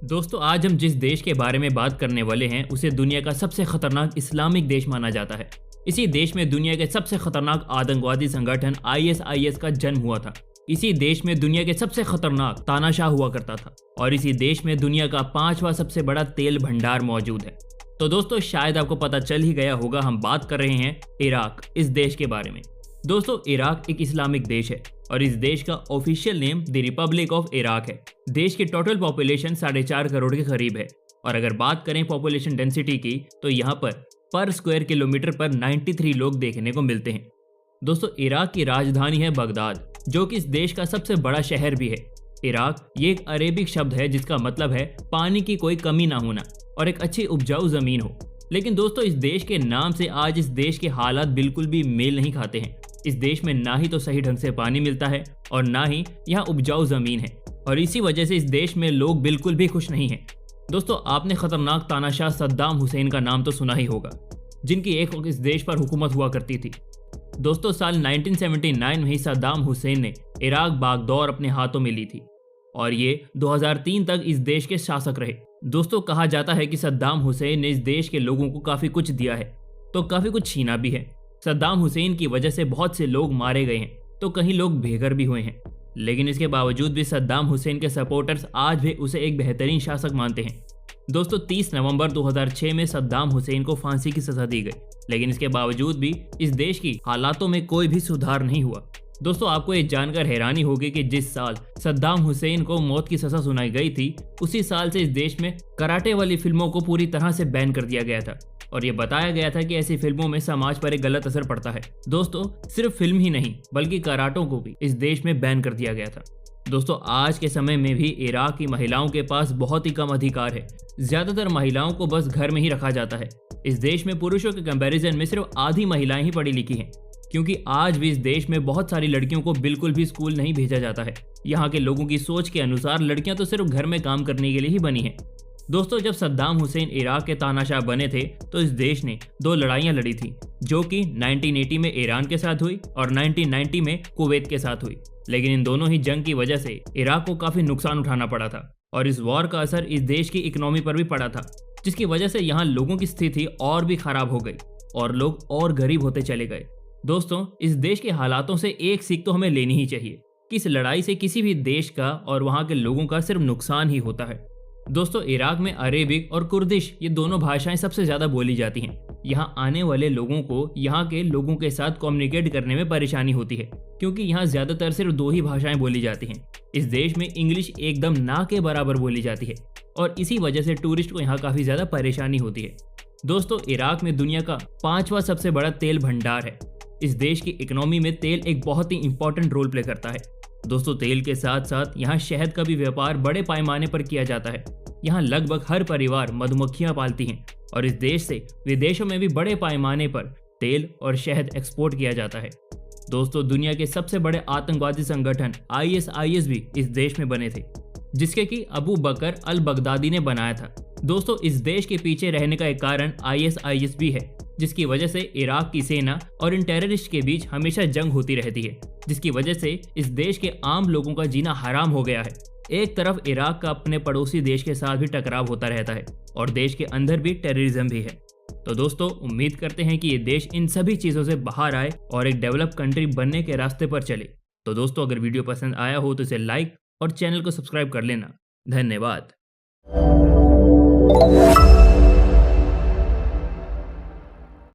दोस्तों आज हम जिस देश के बारे में बात करने वाले हैं उसे दुनिया का सबसे खतरनाक इस्लामिक देश माना जाता है। इसी देश में दुनिया के सबसे खतरनाक आतंकवादी संगठन ISIS का जन्म हुआ था। इसी देश में दुनिया के सबसे खतरनाक तानाशाह हुआ करता था और इसी देश में दुनिया का 5वां सबसे बड़ा तेल भंडार मौजूद है। तो दोस्तों शायद आपको पता चल ही गया होगा, हम बात कर रहे हैं इराक, इस देश के बारे में। दोस्तों इराक एक इस्लामिक देश है और इस देश का official name the Republic of Iraq है। देश की टोटल पॉपुलेशन 4.5 करोड़ के करीब है और अगर बात करें पॉपुलेशन डेंसिटी की तो यहाँ पर स्क्वायर किलोमीटर पर 93 लोग देखने को मिलते हैं। दोस्तों इराक की राजधानी है बगदाद, जो कि इस देश का सबसे बड़ा शहर भी है। इराक ये एक अरेबिक शब्द है जिसका मतलब है पानी की कोई कमी ना होना और एक अच्छी उपजाऊ जमीन हो। लेकिन दोस्तों इस देश के नाम से आज इस देश के हालात बिल्कुल भी मेल नहीं खाते हैं। इस देश में ना ही तो सही ढंग से पानी मिलता है और ना ही यहाँ उपजाऊ जमीन है और इसी वजह से इस देश में लोग बिल्कुल भी खुश नहीं हैं। दोस्तों आपने खतरनाक तानाशाह सद्दाम हुसैन का नाम तो सुना ही होगा, जिनकी एक वक्त इस देश पर हुकूमत हुआ करती थी। दोस्तों साल 1979 में ही सद्दाम हुसैन ने इराक बागदौर अपने हाथों में ली थी और ये 2003 तक इस देश के शासक रहे। दोस्तों कहा जाता है कि सद्दाम हुसैन ने इस देश के लोगों को काफ़ी कुछ दिया है तो काफ़ी कुछ छीना भी है। सद्दाम हुसैन की वजह से बहुत से लोग मारे गए हैं तो कहीं लोग बेघर भी हुए हैं, लेकिन इसके बावजूद भी सद्दाम हुसैन के सपोर्टर्स आज भी उसे एक बेहतरीन शासक मानते हैं। दोस्तों 30 नवंबर 2006 में सद्दाम हुसैन को फांसी की सजा दी गई, लेकिन इसके बावजूद भी इस देश की हालातों में कोई भी सुधार नहीं हुआ। दोस्तों आपको ये जानकर हैरानी होगी कि जिस साल सद्दाम हुसैन को मौत की सजा सुनाई गई थी उसी साल से इस देश में कराटे वाली फिल्मों को पूरी तरह से बैन कर दिया गया था और ये बताया गया था कि ऐसी फिल्मों में समाज पर एक गलत असर पड़ता है। दोस्तों सिर्फ फिल्म ही नहीं बल्कि कराटों को भी इस देश में बैन कर दिया गया था। दोस्तों आज के समय में भी इराक की महिलाओं के पास बहुत ही कम अधिकार है। ज्यादातर महिलाओं को बस घर में ही रखा जाता है। इस देश में पुरुषों के कंपैरिजन में सिर्फ आधी महिलाएं ही पढ़ी लिखी हैं, क्योंकि आज भी इस देश में बहुत सारी लड़कियों को बिल्कुल भी स्कूल नहीं भेजा जाता है। यहाँ के लोगों की सोच के अनुसार लड़कियां तो सिर्फ घर में काम करने के लिए ही बनी हैं। दोस्तों जब सद्दाम हुसैन इराक के तानाशाह बने थे तो इस देश ने 2 लड़ाइयां लड़ी थी, जो कि 1980 में ईरान के साथ हुई और 1990 में कुवैत के साथ हुई। लेकिन इन दोनों ही जंग की वजह से इराक को काफी नुकसान उठाना पड़ा था और इस वॉर का असर इस देश की इकोनॉमी पर भी पड़ा था, जिसकी वजह से यहाँ लोगों की स्थिति और भी खराब हो गई और लोग और गरीब होते चले गए। दोस्तों इस देश के हालातों से एक सीख तो हमें लेनी ही चाहिए कि इस लड़ाई से किसी भी देश का और वहाँ के लोगों का सिर्फ नुकसान ही होता है। दोस्तों इराक में अरेबिक और कुर्दिश ये दोनों भाषाएं सबसे ज्यादा बोली जाती हैं। यहाँ आने वाले लोगों को यहाँ के लोगों के साथ कम्युनिकेट करने में परेशानी होती है, क्योंकि यहाँ ज्यादातर सिर्फ 2 ही भाषाएं बोली जाती हैं। इस देश में इंग्लिश एकदम ना के बराबर बोली जाती है और इसी वजह से टूरिस्ट को यहाँ काफी ज्यादा परेशानी होती है। दोस्तों इराक में दुनिया का 5वां सबसे बड़ा तेल भंडार है। इस देश की इकोनॉमी में तेल एक बहुत ही इंपॉर्टेंट रोल प्ले करता है। दोस्तों तेल के साथ साथ यहाँ शहद का भी व्यापार बड़े पैमाने पर किया जाता है। यहाँ लगभग हर परिवार मधुमक्खियां पालती हैं और इस देश से विदेशों में भी बड़े पैमाने पर तेल और शहद एक्सपोर्ट किया जाता है। दोस्तों दुनिया के सबसे बड़े आतंकवादी संगठन ISIS भी इस देश में बने थे, जिसके कि अबू बकर अल बगदादी ने बनाया था। दोस्तों इस देश के पीछे रहने का एक कारण ISIS भी है, जिसकी वजह से इराक की सेना और इन टेररिस्ट के बीच हमेशा जंग होती रहती है, जिसकी वजह से इस देश के आम लोगों का जीना हराम हो गया है। एक तरफ इराक का अपने पड़ोसी देश के साथ भी टकराव होता रहता है और देश के अंदर भी टेररिज्म भी है। तो दोस्तों उम्मीद करते हैं कि ये देश इन सभी चीज़ों से बाहर आए और एक डेवलप कंट्री बनने के रास्ते पर चले। तो दोस्तों अगर वीडियो पसंद आया हो तो इसे लाइक और चैनल को सब्सक्राइब कर लेना। धन्यवाद।